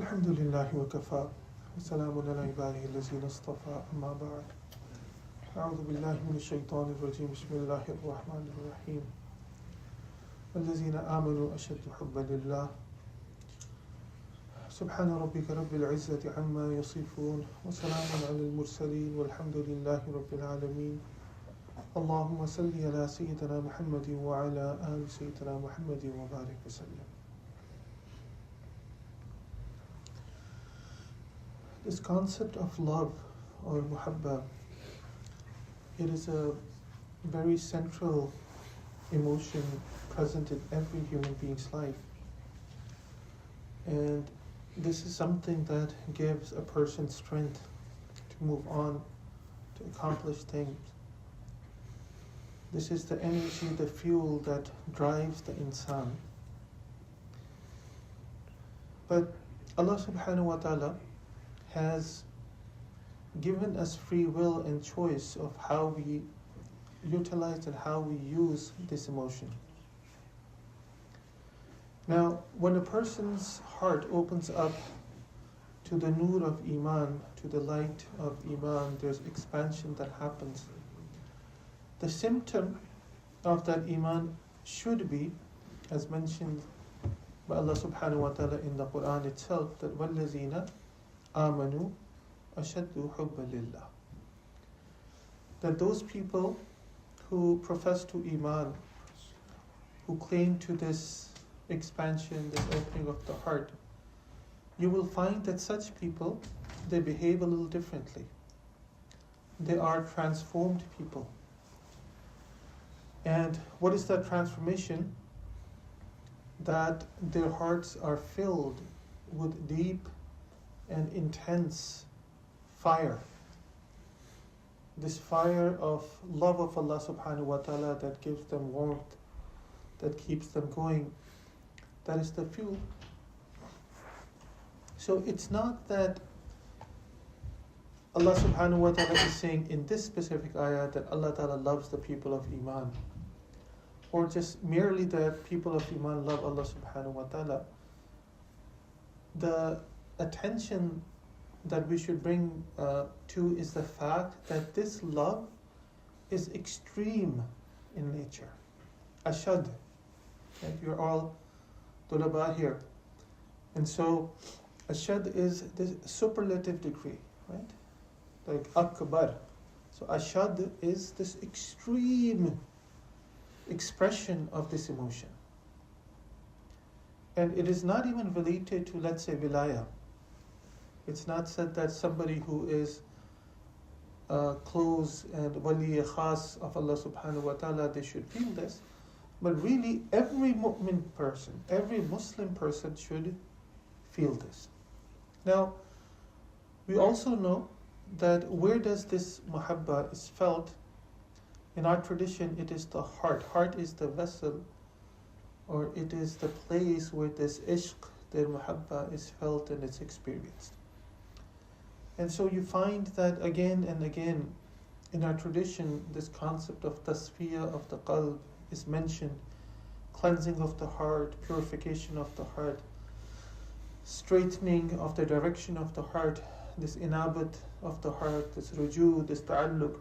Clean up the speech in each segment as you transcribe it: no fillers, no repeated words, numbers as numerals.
الحمد لله وكفى وسلام على عباده الذين اصطفى أما بعد أعوذ بالله من الشيطان الرجيم بسم الله الرحمن الرحيم الذين آمنوا أشد حبا لله سبحان ربك رب العزة عما يصفون وسلام على المرسلين والحمد لله رب العالمين اللهم صل على سيدنا محمد وعلى آل سيدنا محمد وبارك وسلم. This concept of love or muhabba, it is a very central emotion present in every human being's life. And this is something that gives a person strength to move on, to accomplish things. This is the energy, the fuel that drives the ihsan. But Allah subhanahu wa ta'ala has given us free will and choice of how we utilize and how we use this emotion. Now, when a person's heart opens up to the nur of iman, to the light of iman, there's expansion that happens. The symptom of that iman should be, as mentioned by Allah subhanahu wa ta'ala in the Quran itself, that وَالَّذِينَ آمَنُوا أَشَدُّ حُبًّا لِلَّهِ. That those people who profess to iman, who claim to this expansion, this opening of the heart, you will find that such people, they behave a little differently. They are transformed people. And what is that transformation? That their hearts are filled with deep and intense fire. This fire of love of Allah subhanahu wa ta'ala that gives them warmth, that keeps them going. That is the fuel. So it's not that Allah subhanahu wa ta'ala is saying in this specific ayah that Allah ta'ala loves the people of iman, or just merely that people of iman love Allah subhanahu wa ta'ala. The attention that we should bring to is the fact that this love is extreme in nature. Arshad. Right? You're all tulaba here. And so Arshad is this superlative degree, right? Like akbar. So Arshad is this extreme expression of this emotion. And it is not even related to, let's say, wilaya. It's not said that somebody who is close and wali khas of Allah subhanahu wa ta'ala, they should feel this. But really, every mu'min person, every Muslim person should feel this. Now, we also know that where does this muhabba is felt? In our tradition, it is the heart. Heart is the vessel, or it is the place where this ishq, the muhabba, is felt and it's experienced. And so you find that again and again in our tradition, this concept of tasfiyah of the qalb is mentioned. Cleansing of the heart, purification of the heart, straightening of the direction of the heart, this inabat of the heart, this ruju, this ta'alluq.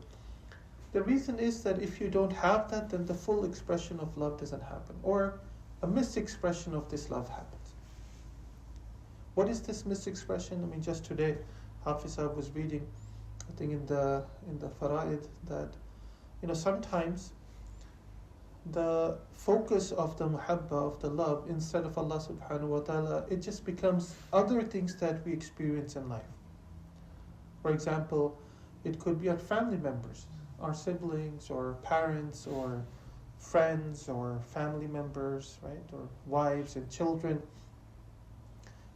The reason is that if you don't have that, then the full expression of love doesn't happen, or a misexpression of this love happens. What is this misexpression? I mean, just today, Hafiz was reading, I think in the Fara'id, that sometimes the focus of the muhabba, of the love, instead of Allah subhanahu wa ta'ala, it just becomes other things that we experience in life. For example, it could be our family members, our siblings or parents or friends or family members, right? Or wives and children.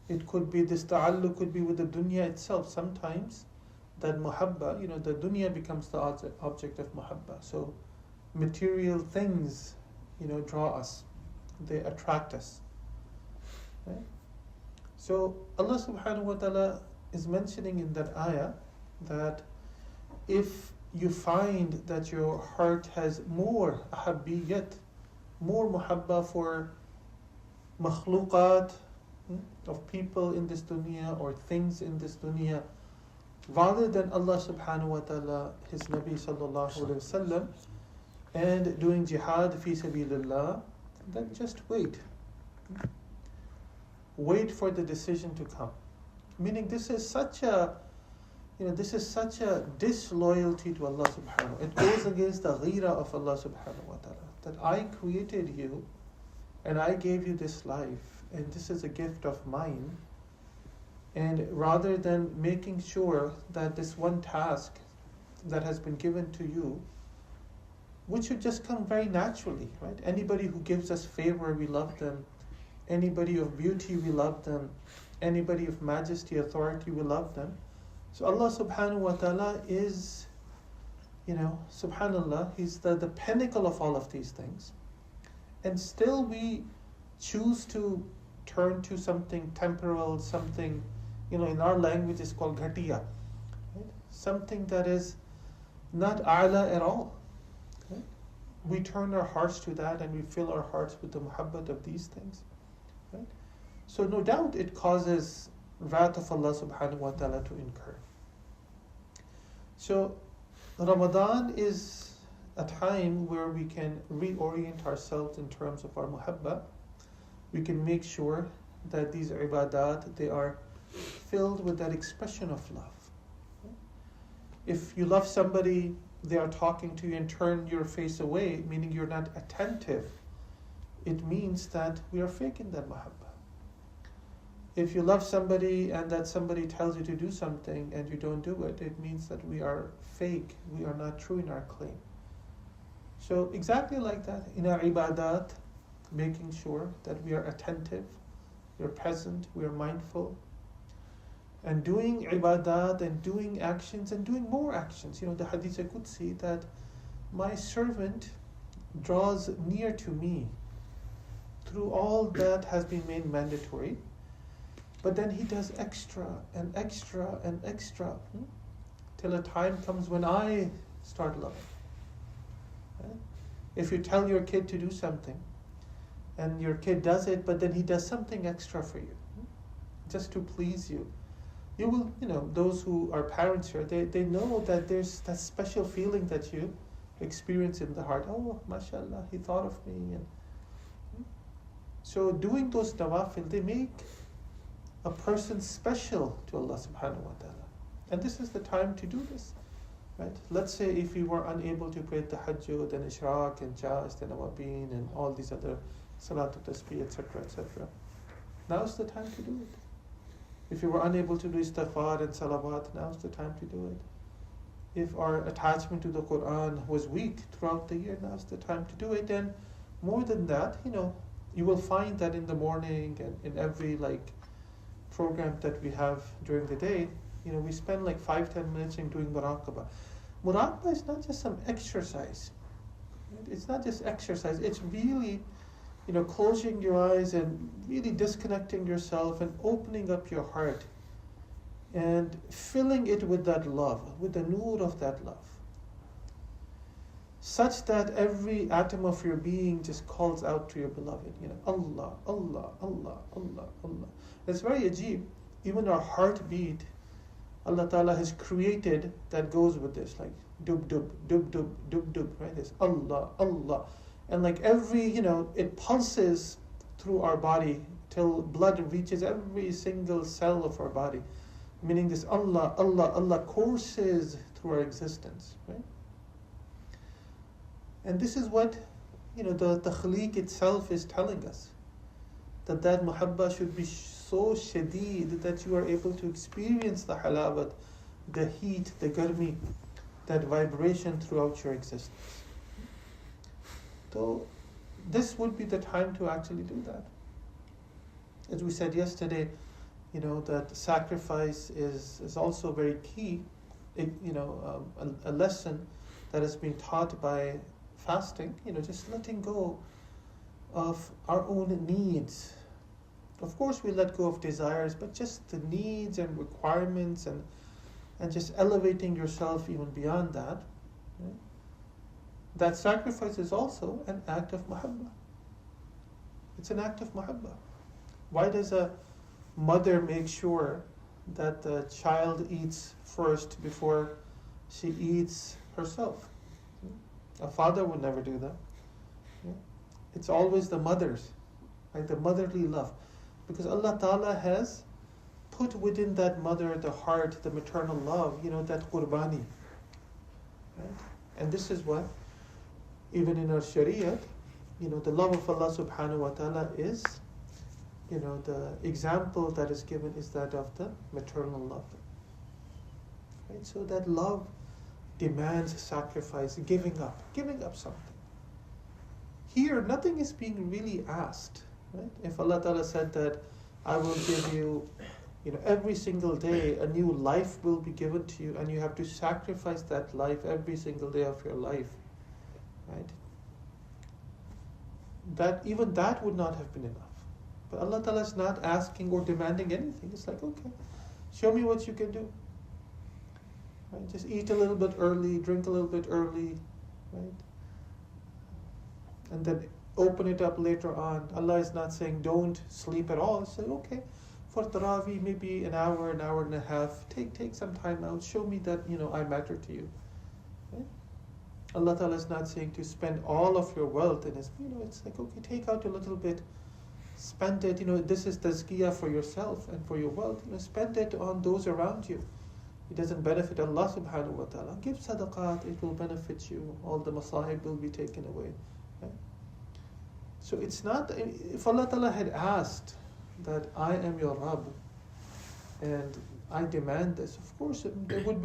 It could be this ta'alluq, could be with the dunya itself. Sometimes that muhabba, the dunya becomes the object of muhabba. So material things, draw us. They attract us. Right? So Allah subhanahu wa ta'ala is mentioning in that ayah that if you find that your heart has more ahabbiyat, more muhabba for makhluqat, of people in this dunya or things in this dunya, rather than Allah subhanahu wa ta'ala, His Nabi sallallahu alayhi wasallam, and doing jihad fi sabilillah, then just wait. Wait for the decision to come. Meaning this is such a disloyalty to Allah subhanahu wa ta'ala. It goes against the ghira of Allah subhanahu wa ta'ala. That I created you and I gave you this life and this is a gift of mine. And rather than making sure that this one task that has been given to you, which should just come very naturally, right? Anybody who gives us favor, we love them. Anybody of beauty, we love them. Anybody of majesty, authority, we love them. So Allah subhanahu wa ta'ala is, subhanallah, He's the pinnacle of all of these things. And still we choose to turn to something temporal, something, in our language is called ghatiya. Right? Something that is not a'la at all. Right? We turn our hearts to that and we fill our hearts with the muhabbat of these things. Right? So no doubt it causes wrath of Allah subhanahu wa ta'ala to incur. So Ramadan is a time where we can reorient ourselves in terms of our muhabba. We can make sure that these ibadat, they are filled with that expression of love. If you love somebody, they are talking to you and turn your face away, meaning you're not attentive, it means that we are faking that muhabba. If you love somebody and that somebody tells you to do something and you don't do it, it means that we are fake, we are not true in our claim. So exactly like that, in our ibadat, making sure that we are attentive, we are present, we are mindful, and doing ibadat and doing actions and doing more actions. The hadith Qudsi that my servant draws near to me through all that has been made mandatory, but then he does extra and extra and extra till a time comes when I start loving. Right? If you tell your kid to do something and your kid does it, but then he does something extra for you just to please you, you will, those who are parents here, they know that there's that special feeling that you experience in the heart. Oh, mashallah, he thought of me. And so doing those nawafil, they make a person special to Allah subhanahu wa ta'ala. And this is the time to do this. Right? Let's say if you were unable to pray tahajjud and ishraq and jast and awabin and all these other salatul tasbih, etc., etc. Now's the time to do it. If you were unable to do istighfar and salawat, now's the time to do it. If our attachment to the Quran was weak throughout the year, now's the time to do it. And more than that, you will find that in the morning and in every program that we have during the day, we spend 5-10 minutes in doing muraqabah. Muraqabah is not just some exercise. It's not just exercise. It's really, closing your eyes and really disconnecting yourself and opening up your heart and filling it with that love, with the nur of that love, such that every atom of your being just calls out to your beloved. Allah, Allah, Allah, Allah, Allah. It's very ajib. Even our heartbeat, Allah Ta'ala has created that goes with this, dub, dub, dub, dub, dub, dub, right? This Allah, Allah. And every, it pulses through our body till blood reaches every single cell of our body. Meaning this Allah, Allah, Allah courses through our existence, right? And this is what, the takhliq itself is telling us. That muhabba should be so shadeed that you are able to experience the halawat, the heat, the garmi, that vibration throughout your existence. So this would be the time to actually do that. As we said yesterday, that sacrifice is also very key. A lesson that has been taught by fasting, just letting go of our own needs. Of course we let go of desires, but just the needs and requirements and just elevating yourself even beyond that. Right? That sacrifice is also an act of muhabba. It's an act of muhabba. Why does a mother makes sure that the child eats first before she eats herself. A father would never do that. It's always the mothers, like the motherly love. Because Allah Ta'ala has put within that mother the heart, the maternal love, that qurbani. Right? And this is what, even in our Shariah, the love of Allah Subhanahu wa Ta'ala is, the example that is given is that of the maternal love. Right? So that love demands sacrifice, giving up something. Here, nothing is being really asked. Right? If Allah Ta'ala said that I will give you, every single day a new life will be given to you, and you have to sacrifice that life every single day of your life, right? Even that would not have been enough. But Allah Ta'ala is not asking or demanding anything. It's like, okay, show me what you can do. Right? Just eat a little bit early, drink a little bit early, right? And then open it up later on. Allah is not saying don't sleep at all. It's like, okay, for Taraweeh, maybe an hour and a half, take some time out. Show me that, I matter to you. Right? Allah Ta'ala is not saying to spend all of your wealth in His, it's like, okay, take out a little bit, spend it, this is tazkiyah for yourself and for your wealth, spend it on those around you. It doesn't benefit Allah Subhanahu wa Ta'ala. Give sadaqat, it will benefit you. All the masahib will be taken away. Right? So it's not, if Allah Ta'ala had asked that I am your Rabb and I demand this, of course there would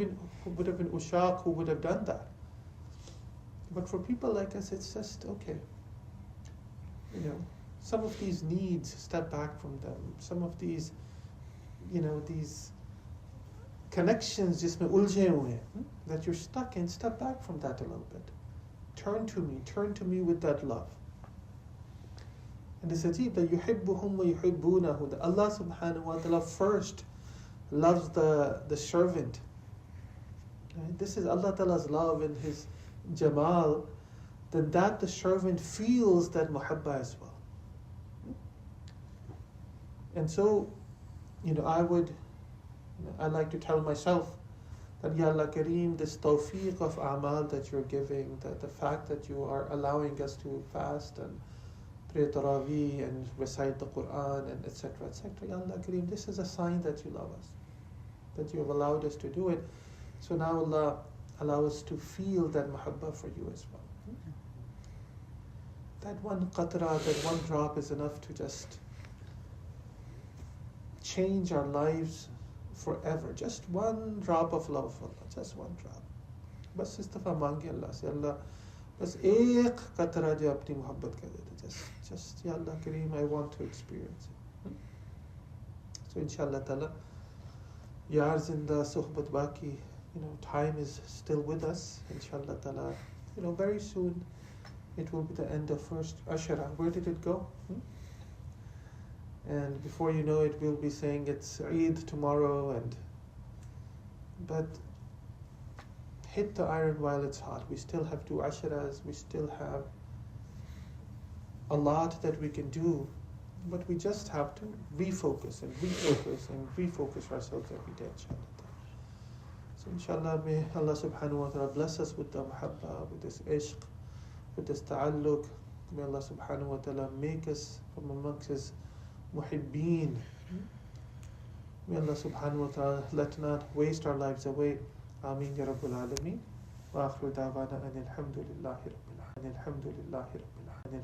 have been ushaq who would have done that. But for people like us, it's just, okay, some of these needs, step back from them. Some of these, these connections just that you're stuck in, step back from that a little bit. Turn to me with that love. And it's ajib that yuhibbuhum wa yuhibbunahu, that Allah Subhanahu wa Ta'ala first loves the servant. Right? This is Allah Ta'ala's love and His jamal, then that the servant feels that muhabba as well. And so, I like to tell myself that, Ya Allah Kareem, this tawfiq of amal that you're giving, the fact that you are allowing us to fast and pray Taraweeh and recite the Quran and etc. Ya Allah Kareem, this is a sign that you love us, that you have allowed us to do it. So now Allah allow us to feel that muhabba for you as well. That one qatra, that one drop is enough to just change our lives forever. Just one drop of love for Allah, just one drop. बस इस्तफा मांगे अल्लाह से, अल्लाह बस एक कतरा जो अपनी मोहब्बत कर देते, just Ya Allah Kareem, I want to experience it. So inshallah ta'ala, yaar zinda suhbat baki, time is still with us. Inshallah ta'ala, very soon it will be the end of first Ashara. Where did it go? And before you know it, we'll be saying it's Eid tomorrow, but hit the iron while it's hot. We still have 2 Asharas, we still have a lot that we can do, but we just have to refocus ourselves every day, inshallah. So inshallah, may Allah Subhanahu wa Ta'ala bless us with the muhabba, with this ishq, with this ta'alluq. May Allah Subhanahu wa Ta'ala make us from amongst His muhibbeen. May Allah Subhanahu wa Ta'ala let not waste our lives away. Ameen ya Rabbul Alameen. Wa akhiru da'wana anil hamdulillahi rabbil alamin.